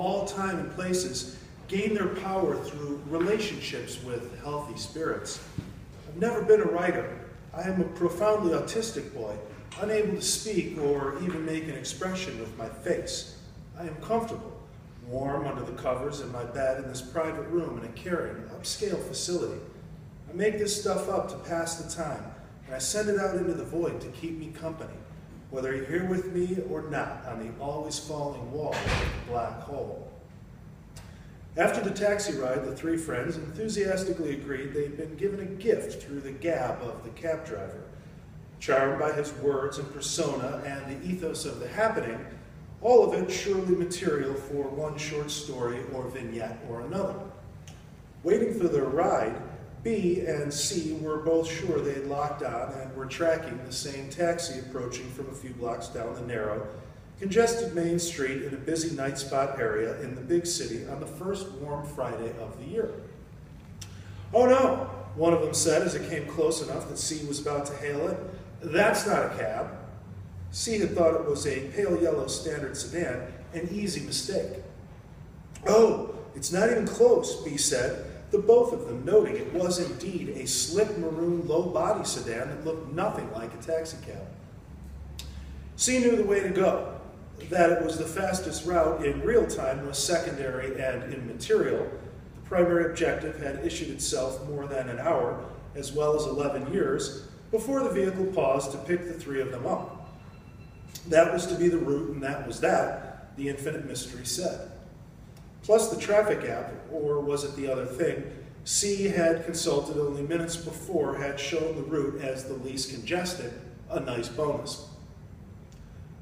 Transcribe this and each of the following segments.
all time and places gain their power through relationships with healthy spirits. I've never been a writer. I am a profoundly autistic boy, unable to speak or even make an expression with my face. I am comfortable, warm under the covers in my bed in this private room in a caring, upscale facility. I make this stuff up to pass the time, and I send it out into the void to keep me company, whether you're here with me or not on the always falling wall of the black hole. After the taxi ride, the three friends enthusiastically agreed they'd been given a gift through the gab of the cab driver. Charmed by his words and persona and the ethos of the happening, all of it surely material for one short story or vignette or another. Waiting for their ride, B and C were both sure they had locked on and were tracking the same taxi approaching from a few blocks down the narrow, congested main street in a busy night spot area in the big city on the first warm Friday of the year. "Oh no," one of them said as it came close enough that C was about to hail it. "That's not a cab." C had thought it was a pale yellow standard sedan, an easy mistake. "Oh, it's not even close," B said, the both of them noting it was indeed a slick maroon low-body sedan that looked nothing like a taxicab. C knew the way to go. That it was the fastest route in real time was secondary and immaterial. The primary objective had issued itself more than an hour, as well as 11 years, before the vehicle paused to pick the three of them up. That was to be the route, and that was that, the infinite mystery said. Plus the traffic app, or was it the other thing, C had consulted only minutes before had shown the route as the least congested, a nice bonus.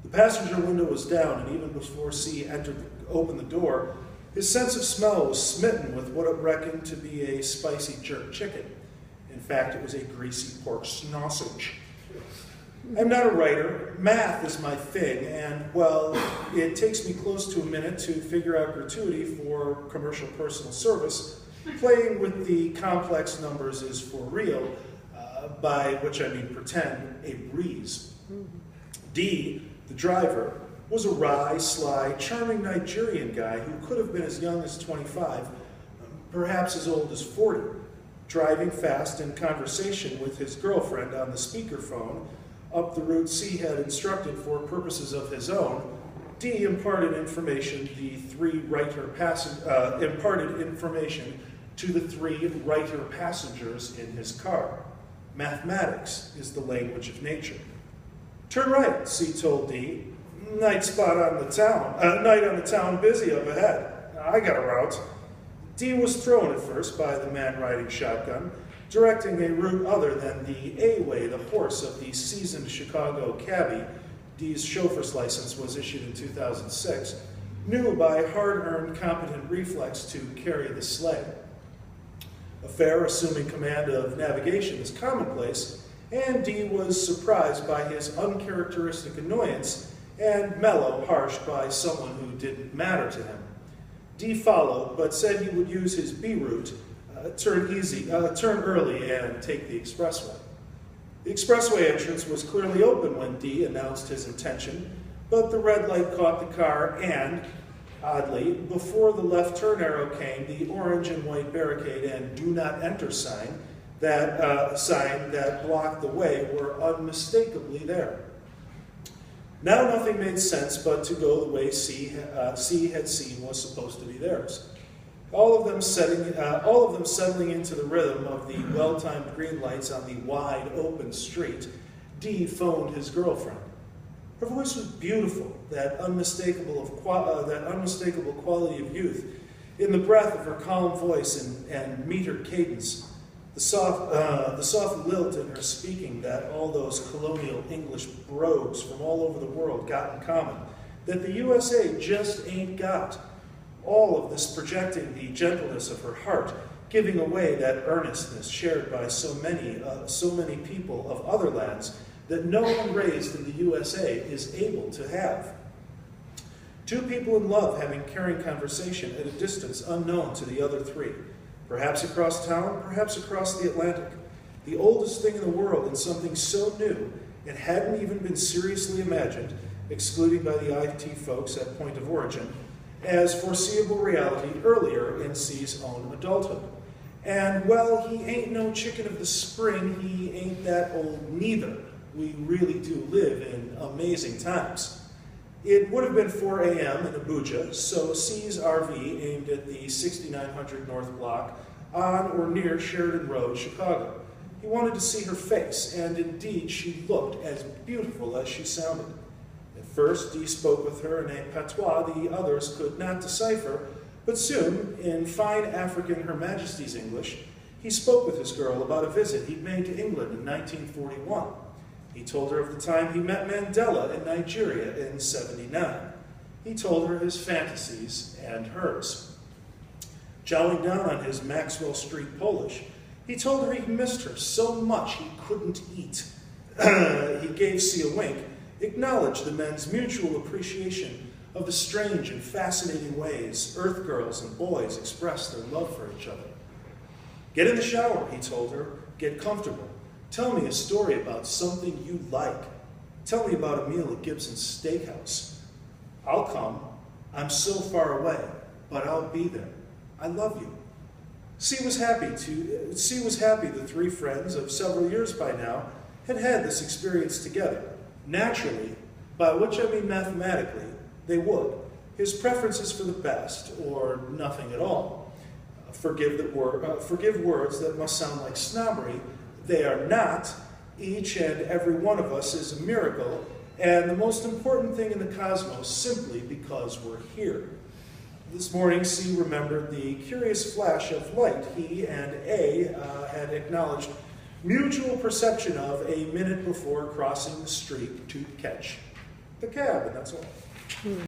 The passenger window was down, and even before C opened the door, his sense of smell was smitten with what it reckoned to be a spicy jerk chicken. In fact, it was a greasy pork sausage. I'm not a writer. Math is my thing, and, well, it takes me close to a minute to figure out gratuity for commercial personal service. Playing with the complex numbers is for real, by which I mean pretend, a breeze. D, the driver, was a wry, sly, charming Nigerian guy who could have been as young as 25, perhaps as old as 40. Driving fast in conversation with his girlfriend on the speakerphone, up the route C had instructed for purposes of his own, D imparted information to the three writer passengers in his car. Mathematics is the language of nature. "Turn right," C told D. Night on the town busy up ahead. I got a route." D was thrown at first by the man riding shotgun, directing a route other than the A-Way, the horse of the seasoned Chicago cabbie. D's chauffeur's license was issued in 2006, knew by hard-earned competent reflex to carry the sleigh. A fare assuming command of navigation is commonplace, and D was surprised by his uncharacteristic annoyance and mellow, harsh by someone who didn't matter to him. D followed, but said he would use his B route, turn early and take the expressway. The expressway entrance was clearly open when D announced his intention, but the red light caught the car and, oddly, before the left turn arrow came, the orange and white barricade and do not enter sign that blocked the way were unmistakably there. Now nothing made sense but to go the way C had seen was supposed to be theirs. All of them settling into the rhythm of the well-timed green lights on the wide open street, D phoned his girlfriend. Her voice was beautiful, that unmistakable quality of youth, in the breath of her calm voice and metered cadence, the soft lilt in her speaking that all those colonial English brogues from all over the world got in common, that the USA just ain't got. All of this projecting the gentleness of her heart, giving away that earnestness shared by so many people of other lands that no one raised in the USA is able to have. Two people in love having caring conversation at a distance unknown to the other three, perhaps across town, perhaps across the Atlantic. The oldest thing in the world and something so new it hadn't even been seriously imagined, excluding by the IT folks at point of origin, as foreseeable reality earlier in C's own adulthood. And well, he ain't no chicken of the spring, he ain't that old neither. We really do live in amazing times. It would have been 4 a.m. in Abuja, so C's RV aimed at the 6900 North Block on or near Sheridan Road, Chicago. He wanted to see her face, and indeed she looked as beautiful as she sounded. At first, Dee spoke with her in a patois the others could not decipher, but soon, in fine African Her Majesty's English, he spoke with his girl about a visit he'd made to England in 1941. He told her of the time he met Mandela in Nigeria in '79. He told her his fantasies and hers. Chowing down on his Maxwell Street Polish, he told her he missed her so much he couldn't eat. He gave C a wink, acknowledged the men's mutual appreciation of the strange and fascinating ways Earth girls and boys express their love for each other. Get in the shower, he told her. Get comfortable. Tell me a story about something you like. Tell me about a meal at Gibson's Steakhouse. I'll come. I'm so far away, but I'll be there. I love you. C was happy the three friends of several years by now had had this experience together. Naturally, by which I mean mathematically, they would. His preference is for the best, or nothing at all. Forgive words that must sound like snobbery. They are not. Each and every one of us is a miracle, and the most important thing in the cosmos simply because we're here. This morning, C remembered the curious flash of light he and A had acknowledged mutual perception of a minute before crossing the street to catch the cab, and that's all.